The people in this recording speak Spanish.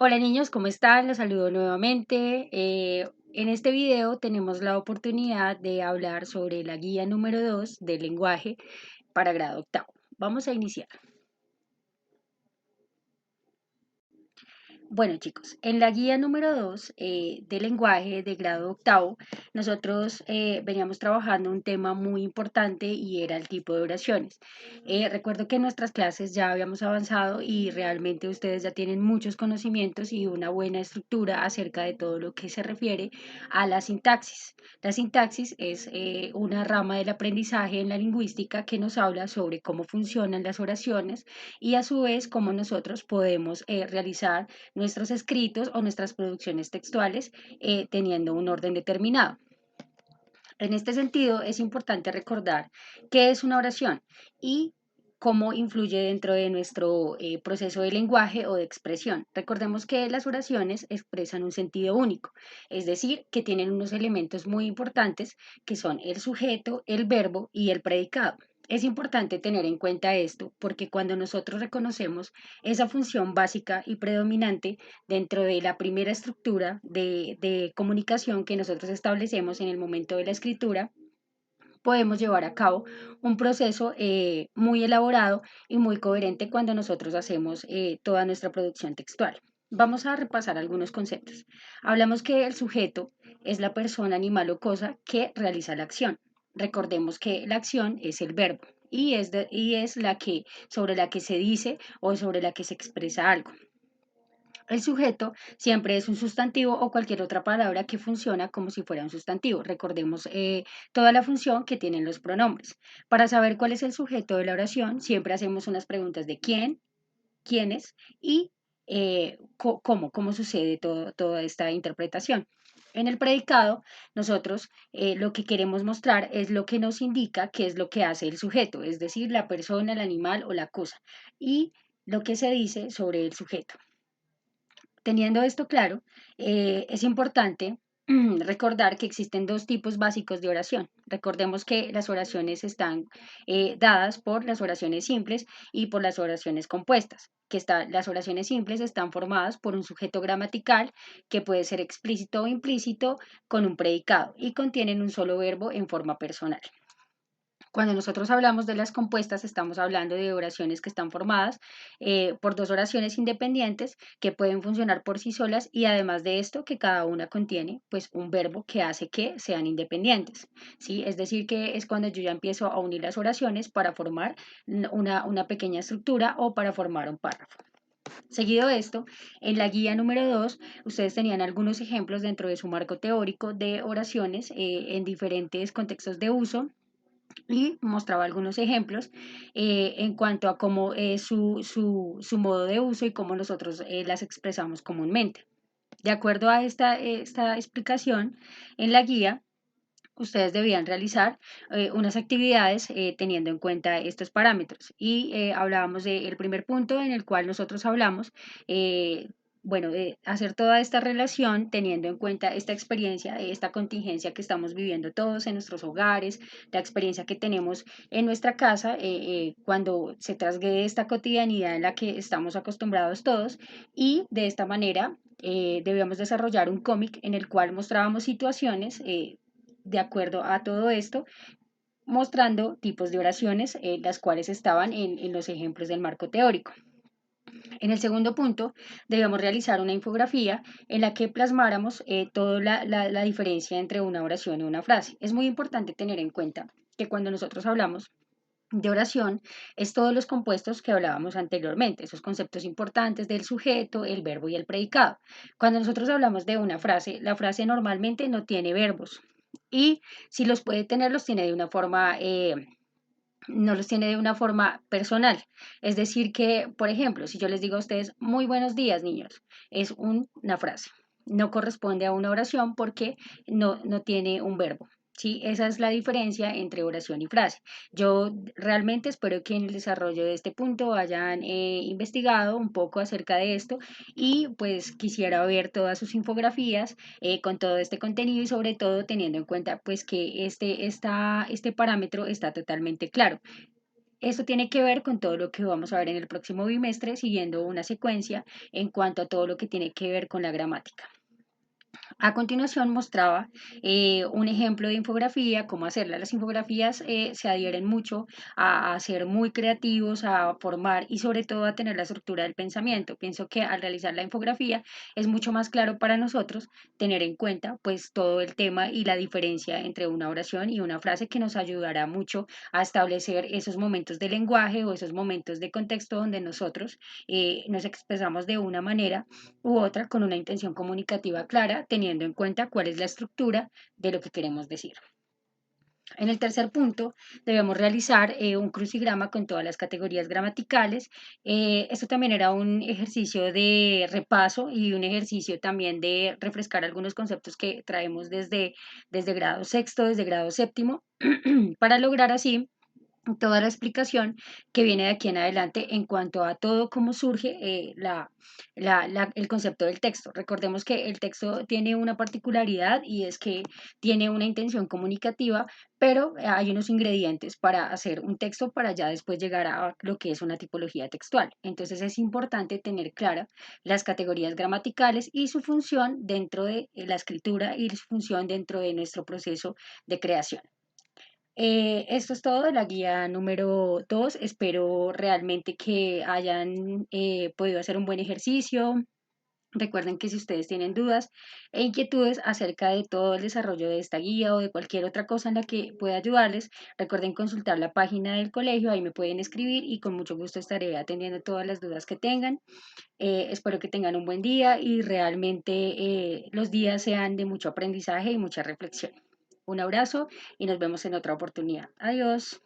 Hola niños, ¿cómo están? Los saludo nuevamente. En este video tenemos la oportunidad de hablar sobre la guía número 2 del lenguaje para grado octavo. Vamos a iniciar. Bueno chicos, en la guía número 2 de lenguaje de grado octavo, nosotros veníamos trabajando un tema muy importante y era el tipo de oraciones. Recuerdo que en nuestras clases ya habíamos avanzado y realmente ustedes ya tienen muchos conocimientos y una buena estructura acerca de todo lo que se refiere a la sintaxis. La sintaxis es una rama del aprendizaje en la lingüística que nos habla sobre cómo funcionan las oraciones y a su vez cómo nosotros podemos realizar nuestros escritos o nuestras producciones textuales teniendo un orden determinado. En este sentido, es importante recordar qué es una oración y cómo influye dentro de nuestro proceso de lenguaje o de expresión. Recordemos que las oraciones expresan un sentido único, es decir, que tienen unos elementos muy importantes que son el sujeto, el verbo y el predicado. Es importante tener en cuenta esto porque cuando nosotros reconocemos esa función básica y predominante dentro de la primera estructura de comunicación que nosotros establecemos en el momento de la escritura, podemos llevar a cabo un proceso muy elaborado y muy coherente cuando nosotros hacemos toda nuestra producción textual. Vamos a repasar algunos conceptos. Hablamos que el sujeto es la persona, animal o cosa que realiza la acción. Recordemos que la acción es el verbo y es la que, sobre la que se dice o sobre la que se expresa algo. El sujeto siempre es un sustantivo o cualquier otra palabra que funciona como si fuera un sustantivo. Recordemos toda la función que tienen los pronombres. Para saber cuál es el sujeto de la oración, siempre hacemos unas preguntas de quién, quiénes y cómo sucede toda esta interpretación. En el predicado, nosotros lo que queremos mostrar es lo que nos indica qué es lo que hace el sujeto, es decir, la persona, el animal o la cosa, y lo que se dice sobre el sujeto. Teniendo esto claro, es importante recordar que existen dos tipos básicos de oración. Recordemos que las oraciones están dadas por las oraciones simples y por las oraciones compuestas. Las oraciones simples están formadas por un sujeto gramatical que puede ser explícito o implícito con un predicado y contienen un solo verbo en forma personal. Cuando nosotros hablamos de las compuestas, estamos hablando de oraciones que están formadas por dos oraciones independientes que pueden funcionar por sí solas y además de esto que cada una contiene pues un verbo que hace que sean independientes, ¿sí? Es decir, que es cuando yo ya empiezo a unir las oraciones para formar una pequeña estructura o para formar un párrafo. Seguido esto, en la guía número 2, ustedes tenían algunos ejemplos dentro de su marco teórico de oraciones en diferentes contextos de uso y mostraba algunos ejemplos en cuanto a cómo es su modo de uso y cómo nosotros las expresamos comúnmente. De acuerdo a esta explicación en la guía, ustedes debían realizar unas actividades teniendo en cuenta estos parámetros. Y hablábamos del primer punto en el cual nosotros hablamos, bueno, de hacer toda esta relación teniendo en cuenta esta experiencia, esta contingencia que estamos viviendo todos en nuestros hogares, la experiencia que tenemos en nuestra casa cuando se trasgrede esta cotidianidad en la que estamos acostumbrados todos y de esta manera debíamos desarrollar un cómic en el cual mostrábamos situaciones de acuerdo a todo esto, mostrando tipos de oraciones, las cuales estaban en los ejemplos del marco teórico. En el segundo punto, debíamos realizar una infografía en la que plasmáramos toda la diferencia entre una oración y una frase. Es muy importante tener en cuenta que cuando nosotros hablamos de oración es todos los compuestos que hablábamos anteriormente, esos conceptos importantes del sujeto, el verbo y el predicado. Cuando nosotros hablamos de una frase, la frase normalmente no tiene verbos y si los puede tener, los tiene de una forma, no los tiene de una forma personal. Es decir, que, por ejemplo, si yo les digo a ustedes, muy buenos días, niños, es una frase. No corresponde a una oración porque no tiene un verbo. Sí, esa es la diferencia entre oración y frase. Yo realmente espero que en el desarrollo de este punto hayan investigado un poco acerca de esto y pues quisiera ver todas sus infografías con todo este contenido y sobre todo teniendo en cuenta pues que este parámetro está totalmente claro. Esto tiene que ver con todo lo que vamos a ver en el próximo bimestre, siguiendo una secuencia en cuanto a todo lo que tiene que ver con la gramática. A continuación mostraba un ejemplo de infografía, cómo hacerla. Las infografías se adhieren mucho a ser muy creativos, a formar y sobre todo a tener la estructura del pensamiento. Pienso que al realizar la infografía es mucho más claro para nosotros tener en cuenta pues todo el tema y la diferencia entre una oración y una frase que nos ayudará mucho a establecer esos momentos de lenguaje o esos momentos de contexto donde nosotros nos expresamos de una manera u otra con una intención comunicativa clara, teniendo en cuenta cuál es la estructura de lo que queremos decir. En el tercer punto, debemos realizar un crucigrama con todas las categorías gramaticales. Esto también era un ejercicio de repaso y un ejercicio también de refrescar algunos conceptos que traemos desde grado sexto, desde grado séptimo, para lograr así toda la explicación que viene de aquí en adelante en cuanto a todo cómo surge el concepto del texto. Recordemos que el texto tiene una particularidad y es que tiene una intención comunicativa, pero hay unos ingredientes para hacer un texto para ya después llegar a lo que es una tipología textual. Entonces es importante tener claras las categorías gramaticales y su función dentro de la escritura y su función dentro de nuestro proceso de creación. Esto es todo de la guía número 2. Espero realmente que hayan podido hacer un buen ejercicio. Recuerden que si ustedes tienen dudas e inquietudes acerca de todo el desarrollo de esta guía o de cualquier otra cosa en la que pueda ayudarles, recuerden consultar la página del colegio, ahí me pueden escribir y con mucho gusto estaré atendiendo todas las dudas que tengan. Espero que tengan un buen día y realmente los días sean de mucho aprendizaje y mucha reflexión. Un abrazo y nos vemos en otra oportunidad. Adiós.